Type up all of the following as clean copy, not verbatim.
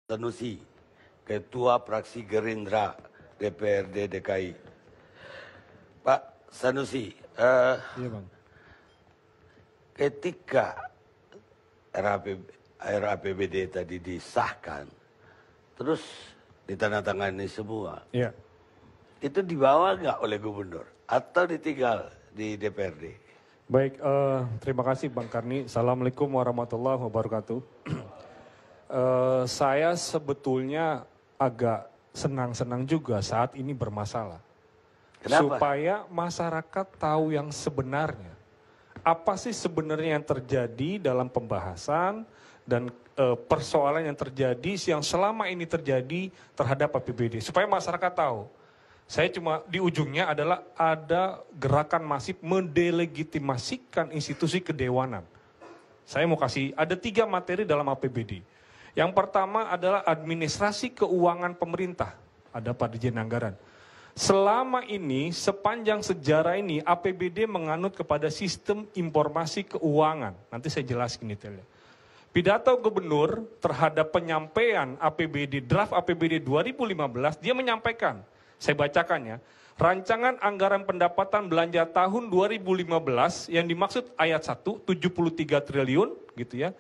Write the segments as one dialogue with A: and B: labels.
A: Sanusi, Ketua Fraksi Gerindra DPRD DKI. Pak Sanusi,
B: Iya Bang.
A: ketika RAPBD tadi disahkan, terus ditandatangani semua,
B: Iya.
A: itu dibawa nggak oleh gubernur atau ditinggal di DPRD?
B: Baik, terima kasih Bang Karni. Assalamualaikum warahmatullahi wabarakatuh. Saya sebetulnya agak senang-senang juga saat ini bermasalah.
A: Kenapa?
B: Supaya masyarakat tahu yang sebenarnya. Apa sih sebenarnya yang terjadi dalam pembahasan dan persoalan yang terjadi, yang selama ini terjadi terhadap APBD. Supaya masyarakat tahu. Saya cuma di ujungnya adalah ada gerakan masif mendelegitimasikan institusi kedewanan. Saya mau kasih, ada 3 materi dalam APBD. Yang pertama adalah administrasi keuangan pemerintah. Ada Pak Dirjen Anggaran. Selama ini, sepanjang sejarah ini, APBD menganut kepada sistem informasi keuangan. Nanti saya jelaskan detailnya. Pidato gubernur terhadap penyampaian APBD, draft APBD 2015, dia menyampaikan, saya bacakan ya, rancangan anggaran pendapatan belanja tahun 2015 yang dimaksud ayat 1, 73 triliun gitu ya,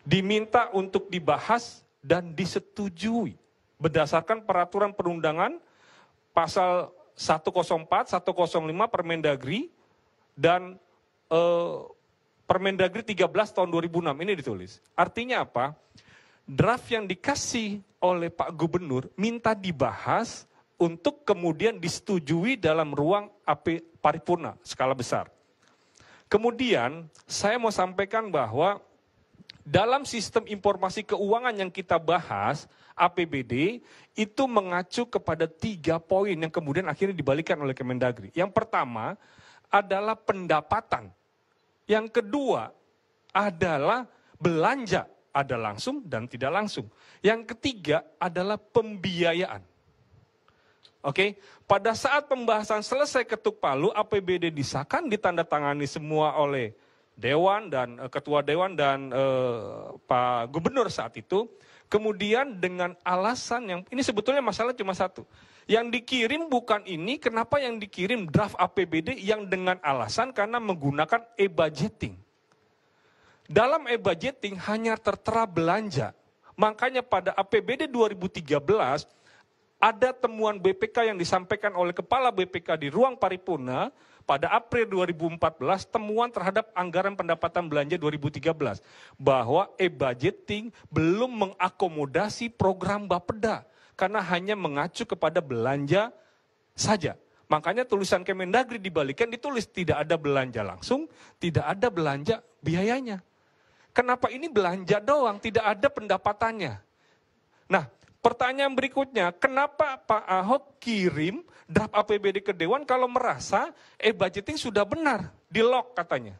B: diminta untuk dibahas dan disetujui berdasarkan peraturan perundangan pasal 104, 105 Permendagri dan Permendagri 13 tahun 2006 ini ditulis. Artinya apa? Draft yang dikasih oleh Pak Gubernur minta dibahas untuk kemudian disetujui dalam ruang AP paripurna skala besar. Kemudian saya mau sampaikan bahwa dalam sistem informasi keuangan yang kita bahas, APBD, itu mengacu kepada 3 poin yang kemudian akhirnya dibalikan oleh Kemendagri. Yang pertama adalah pendapatan. Yang kedua adalah belanja, ada langsung dan tidak langsung. Yang ketiga adalah pembiayaan. Oke, pada saat pembahasan selesai ketuk palu, APBD disahkan, ditandatangani semua oleh Dewan dan Ketua Dewan dan Pak Gubernur saat itu. Kemudian dengan alasan yang, ini sebetulnya masalah cuma satu. Yang dikirim bukan ini, kenapa yang dikirim draft APBD yang dengan alasan karena menggunakan e-budgeting. Dalam e-budgeting hanya tertera belanja. Makanya pada APBD 2013 ada temuan BPK yang disampaikan oleh Kepala BPK di ruang paripurna pada April 2014 temuan terhadap anggaran pendapatan belanja 2013 bahwa e-budgeting belum mengakomodasi program Bapeda karena hanya mengacu kepada belanja saja. Makanya tulisan Kemendagri dibalikan ditulis tidak ada belanja langsung, tidak ada belanja biayanya. Kenapa ini belanja doang, tidak ada pendapatannya? Nah, pertanyaan berikutnya, kenapa Pak Ahok kirim draft APBD ke Dewan kalau merasa budgeting sudah benar, di-lock katanya.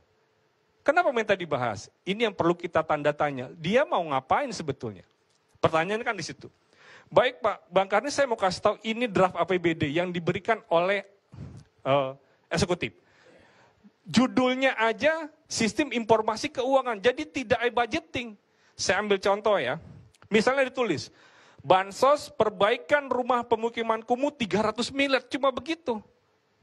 B: Kenapa minta dibahas? Ini yang perlu kita tanda tanya. Dia mau ngapain sebetulnya? Pertanyaan kan di situ. Baik Pak, Bang Karni saya mau kasih tahu ini draft APBD yang diberikan oleh eksekutif. Judulnya aja sistem informasi keuangan, jadi tidak budgeting. Saya ambil contoh ya, misalnya ditulis, Bansos perbaikan rumah pemukiman kumuh 300 miliar, cuma begitu.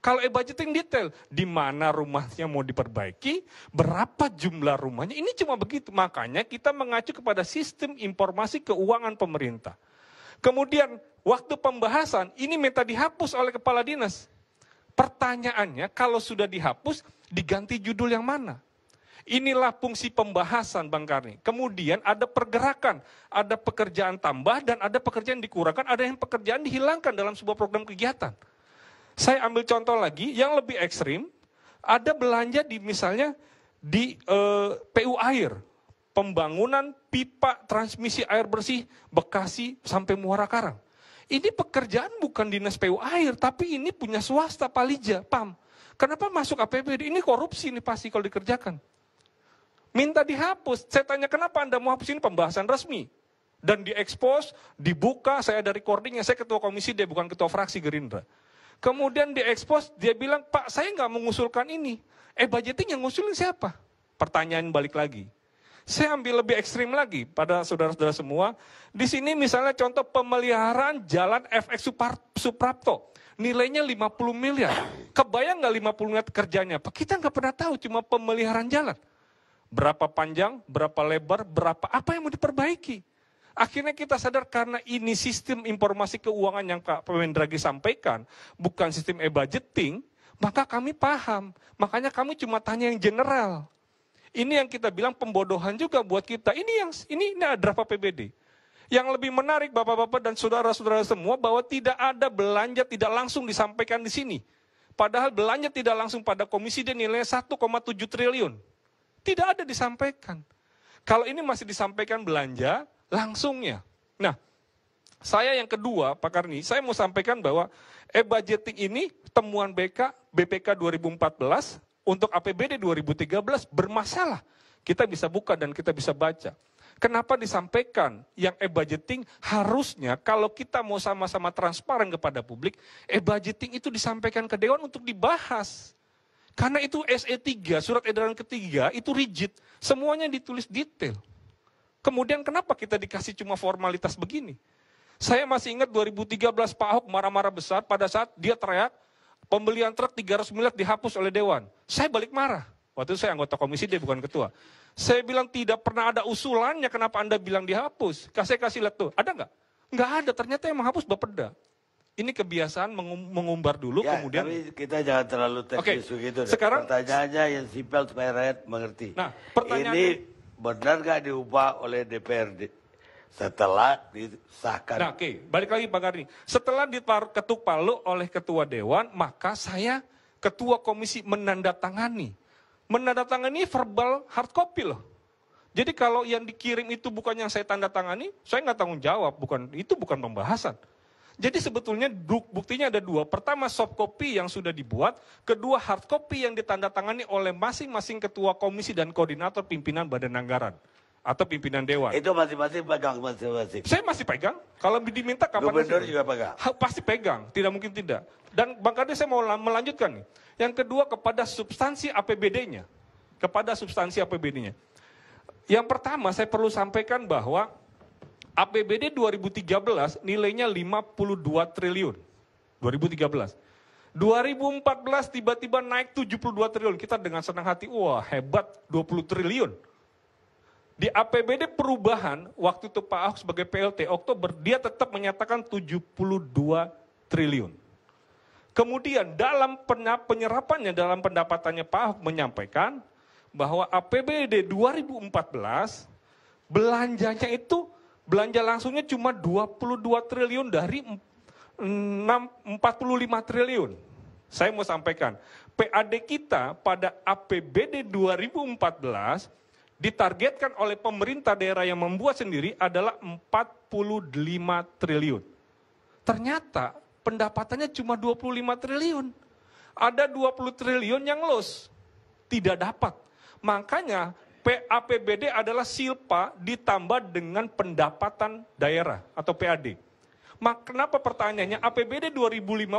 B: Kalau budgeting detail, di mana rumahnya mau diperbaiki, berapa jumlah rumahnya, ini cuma begitu. Makanya kita mengacu kepada sistem informasi keuangan pemerintah. Kemudian waktu pembahasan, ini minta dihapus oleh kepala dinas. Pertanyaannya, kalau sudah dihapus, diganti judul yang mana? Inilah fungsi pembahasan Bang Karni. Kemudian ada pergerakan, ada pekerjaan tambah dan ada pekerjaan dikurangkan, ada yang pekerjaan dihilangkan dalam sebuah program kegiatan. Saya ambil contoh lagi yang lebih ekstrim, ada belanja di misalnya di PU Air, pembangunan pipa transmisi air bersih Bekasi sampai Muara Karang. Ini pekerjaan bukan dinas PU Air, tapi ini punya swasta Palija, PAM. Kenapa masuk APBD? Ini korupsi ini pasti kalau dikerjakan. Minta dihapus. Saya tanya kenapa Anda mau hapus, ini pembahasan resmi. Dan diekspos, dibuka, saya ada recordingnya, saya ketua komisi, dia bukan ketua fraksi Gerindra. Kemudian diekspos, dia bilang, Pak saya nggak mengusulkan ini. Budgeting yang ngusulin siapa? Pertanyaan balik lagi. Saya ambil lebih ekstrim lagi pada saudara-saudara semua. Di sini misalnya contoh pemeliharaan jalan FX Suprapto. Nilainya 50 miliar. Kebayang nggak 50 miliar kerjanya? Kita nggak pernah tahu, cuma pemeliharaan jalan. Berapa panjang, berapa lebar, apa yang mau diperbaiki. Akhirnya kita sadar karena ini sistem informasi keuangan yang Pak Mendagri sampaikan, bukan sistem e-budgeting, maka kami paham. Makanya kami cuma tanya yang general. Ini yang kita bilang pembodohan juga buat kita. Ini draft APBD. Yang lebih menarik Bapak-Bapak dan saudara-saudara semua bahwa tidak ada belanja tidak langsung disampaikan di sini. Padahal belanja tidak langsung pada komisi D nilainya 1,7 triliun. Tidak ada disampaikan. Kalau ini masih disampaikan belanja langsungnya. Nah, saya yang kedua Pak Karni, saya mau sampaikan bahwa e-budgeting ini temuan BPK 2014 untuk APBD 2013 bermasalah. Kita bisa buka dan kita bisa baca. Kenapa disampaikan yang e-budgeting harusnya kalau kita mau sama-sama transparan kepada publik, e-budgeting itu disampaikan ke Dewan untuk dibahas. Karena itu SE3, surat edaran ketiga, itu rigid. Semuanya ditulis detail. Kemudian kenapa kita dikasih cuma formalitas begini? Saya masih ingat 2013 Pak Ahok marah-marah besar pada saat dia teriak, pembelian truk 300 miliar dihapus oleh Dewan. Saya balik marah. Waktu itu saya anggota komisi D, bukan ketua. Saya bilang tidak pernah ada usulannya, kenapa Anda bilang dihapus? Saya kasih lihat tuh, ada nggak? Nggak ada, ternyata yang menghapus Bapeda. Ini kebiasaan mengumbar dulu,
A: ya,
B: kemudian...
A: Tapi kita jangan terlalu teknis begitu.
B: Sekarang,
A: pertanyaannya yang simpel supaya rakyat mengerti.
B: Nah, pertanyaannya...
A: Ini benar nggak diubah oleh DPRD setelah disahkan?
B: Nah, balik lagi Pak Karni. Setelah diketuk palu oleh Ketua Dewan, maka saya, Ketua Komisi menandatangani. Menandatangani verbal hard copy loh. Jadi kalau yang dikirim itu bukan yang saya tanda tangani, saya nggak tanggung jawab, itu bukan pembahasan. Jadi sebetulnya buktinya ada dua. Pertama soft copy yang sudah dibuat, kedua hard copy yang ditandatangani oleh masing-masing ketua komisi dan koordinator pimpinan Badan Anggaran atau pimpinan Dewan.
A: Itu masing-masing pegang masing-masing.
B: Saya masih pegang. Kalau diminta kapan?
A: Gubernur juga pegang.
B: Pasti pegang, tidak mungkin tidak. Dan Bang Karni saya mau melanjutkan nih. Yang kedua kepada substansi APBD-nya. Kepada substansi APBD-nya. Yang pertama saya perlu sampaikan bahwa APBD 2013 nilainya 52 triliun. 2013. 2014 tiba-tiba naik 72 triliun. Kita dengan senang hati, wah hebat 20 triliun. Di APBD perubahan, waktu itu Pak Ahok sebagai PLT, Oktober, dia tetap menyatakan 72 triliun. Kemudian dalam penyerapannya, dalam pendapatannya Pak Ahok menyampaikan bahwa APBD 2014 belanjanya itu, belanja langsungnya cuma 22 triliun dari 45 triliun. Saya mau sampaikan, PAD kita pada APBD 2014 ditargetkan oleh pemerintah daerah yang membuat sendiri adalah 45 triliun. Ternyata pendapatannya cuma 25 triliun. Ada 20 triliun yang loss, tidak dapat. Makanya APBD adalah silpa ditambah dengan pendapatan daerah atau PAD. Kenapa pertanyaannya APBD 2015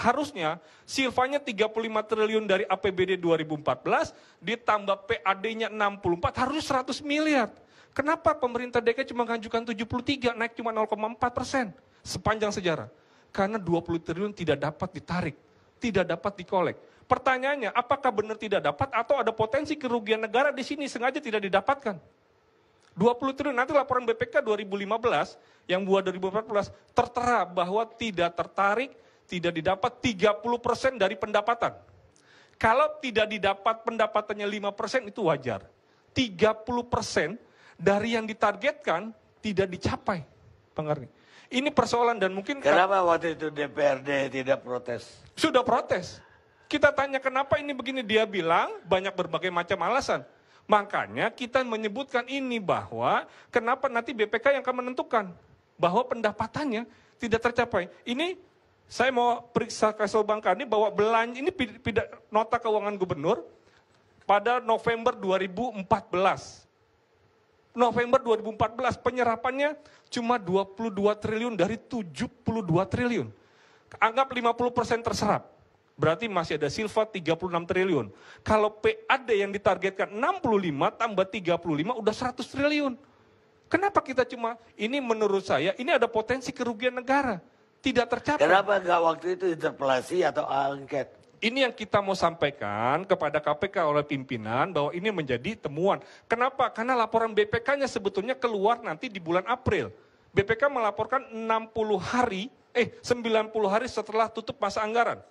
B: harusnya silvanya 35 triliun dari APBD 2014 ditambah PAD-nya 64 harusnya 100 miliar. Kenapa pemerintah DKI cuma mengajukan 73 naik cuma 0,4% sepanjang sejarah? Karena 20 triliun tidak dapat ditarik, tidak dapat dikolek. Pertanyaannya, apakah benar tidak dapat atau ada potensi kerugian negara di sini sengaja tidak didapatkan? 20 triliun, nanti laporan BPK 2015 yang buat 2014 tertera bahwa tidak tertarik, tidak didapat 30% dari pendapatan. Kalau tidak didapat pendapatannya 5% itu wajar. 30% dari yang ditargetkan tidak dicapai. Pengerti? Ini persoalan dan mungkin...
A: Kenapa waktu itu DPRD tidak protes?
B: Sudah protes. Kita tanya kenapa ini begini, dia bilang banyak berbagai macam alasan. Makanya kita menyebutkan ini bahwa kenapa nanti BPK yang akan menentukan bahwa pendapatannya tidak tercapai. Ini saya mau periksa kasih Bang Karni bahwa belanja ini nota keuangan gubernur pada November 2014. November 2014 penyerapannya cuma 22 triliun dari 72 triliun. Anggap 50% terserap. Berarti masih ada silva 36 triliun. Kalau PAD yang ditargetkan 65 tambah 35 udah 100 triliun. Kenapa kita cuma, ini menurut saya, ini ada potensi kerugian negara. Tidak tercapai.
A: Kenapa nggak waktu itu interpelasi atau angket?
B: Ini yang kita mau sampaikan kepada KPK oleh pimpinan bahwa ini menjadi temuan. Kenapa? Karena laporan BPK-nya sebetulnya keluar nanti di bulan April. BPK melaporkan 90 hari setelah tutup masa anggaran.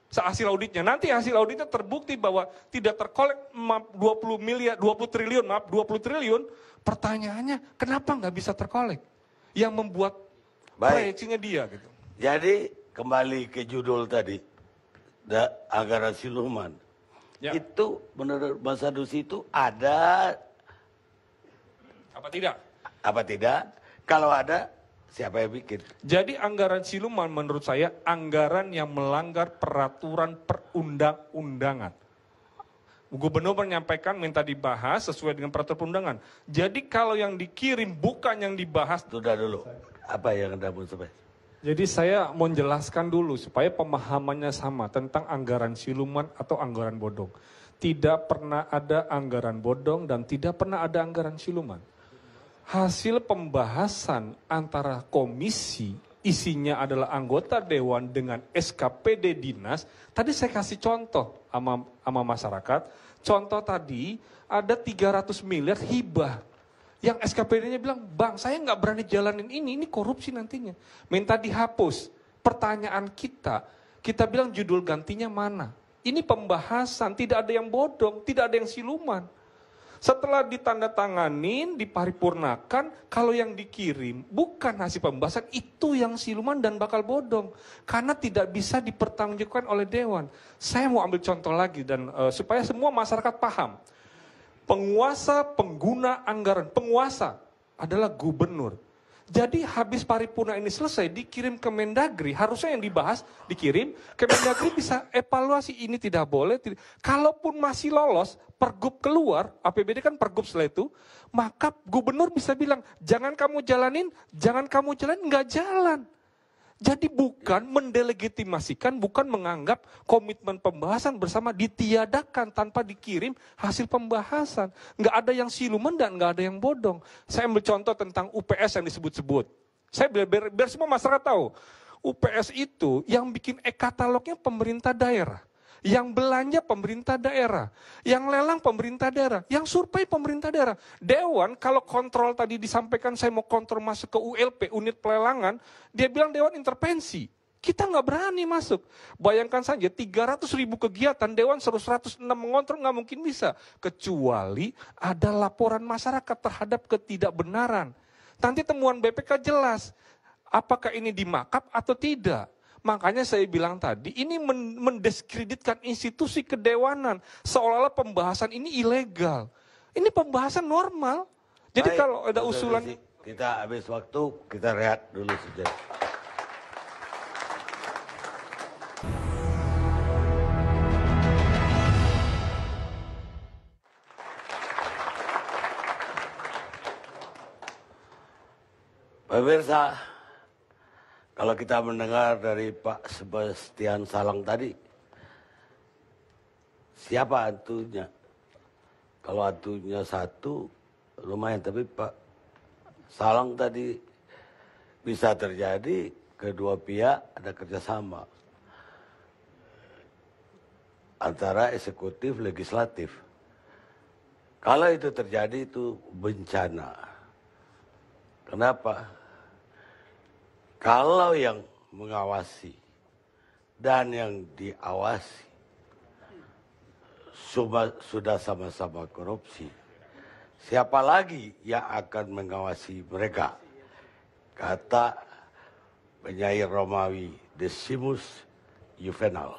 B: Hasil auditnya. Nanti hasil auditnya terbukti bahwa tidak terkolek 20 triliun. Pertanyaannya, kenapa nggak bisa terkolek? Yang membuat proyeksinya dia gitu.
A: Jadi kembali ke judul tadi, anggaran siluman. Ya. Itu menurut Mas Sanusi itu ada
B: apa tidak?
A: Apa tidak? Kalau ada, siapa yang bikin?
B: Jadi anggaran siluman menurut saya anggaran yang melanggar peraturan perundang-undangan. Gubernur menyampaikan minta dibahas sesuai dengan peraturan perundangan. Jadi kalau yang dikirim bukan yang dibahas.
A: Sudah dulu. Apa yang Anda mau sampaikan?
B: Jadi saya mau jelaskan dulu supaya pemahamannya sama tentang anggaran siluman atau anggaran bodong. Tidak pernah ada anggaran bodong dan tidak pernah ada anggaran siluman. Hasil pembahasan antara komisi, isinya adalah anggota dewan dengan SKPD dinas. Tadi saya kasih contoh sama masyarakat. Contoh tadi ada 300 miliar hibah. Yang SKPD-nya bilang, Bang saya nggak berani jalanin ini korupsi nantinya. Minta dihapus. Pertanyaan kita bilang judul gantinya mana? Ini pembahasan, tidak ada yang bodong, tidak ada yang siluman. Setelah ditandatanganin, diparipurnakan, kalau yang dikirim bukan hasil pembahasan, itu yang siluman dan bakal bodong. Karena tidak bisa dipertanggungjawabkan oleh Dewan. Saya mau ambil contoh lagi dan supaya semua masyarakat paham. Penguasa pengguna anggaran, penguasa adalah gubernur. Jadi habis paripurna ini selesai, dikirim ke Mendagri, harusnya yang dibahas, dikirim, ke Mendagri bisa evaluasi, ini tidak boleh. Kalaupun masih lolos, pergub keluar, APBD kan pergub setelah itu, maka gubernur bisa bilang, jangan kamu jalanin, nggak jalan. Jadi bukan mendelegitimasikan, bukan menganggap komitmen pembahasan bersama ditiadakan tanpa dikirim hasil pembahasan. Nggak ada yang siluman dan nggak ada yang bodong. Saya ambil contoh tentang UPS yang disebut-sebut. Saya biar semua masyarakat tahu. UPS itu yang bikin e-katalognya pemerintah daerah. Yang belanja pemerintah daerah, yang lelang pemerintah daerah, yang survei pemerintah daerah. Dewan kalau kontrol tadi disampaikan saya mau kontrol masuk ke ULP, unit pelelangan, dia bilang Dewan intervensi. Kita nggak berani masuk. Bayangkan saja 300.000 kegiatan, Dewan 106 mengontrol nggak mungkin bisa. Kecuali ada laporan masyarakat terhadap ketidakbenaran. Nanti temuan BPK jelas, apakah ini dimakap atau tidak. Makanya saya bilang tadi, ini mendiskreditkan institusi kedewanan. Seolah-olah pembahasan ini ilegal. Ini pembahasan normal. Jadi kalau ada usulan...
A: Kita habis waktu, kita rehat dulu saja. Pemirsa, kalau kita mendengar dari Pak Sebastian Salang tadi, siapa hantunya? Kalau hantunya satu, lumayan. Tapi Pak Salang tadi bisa terjadi kedua pihak ada kerjasama antara eksekutif, legislatif. Kalau itu terjadi itu bencana. Kenapa? Kalau yang mengawasi dan yang diawasi sudah sama-sama korupsi, siapa lagi yang akan mengawasi mereka? Kata penyair Romawi, Decimus Juvenal.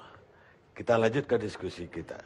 A: Kita lanjutkan diskusi kita.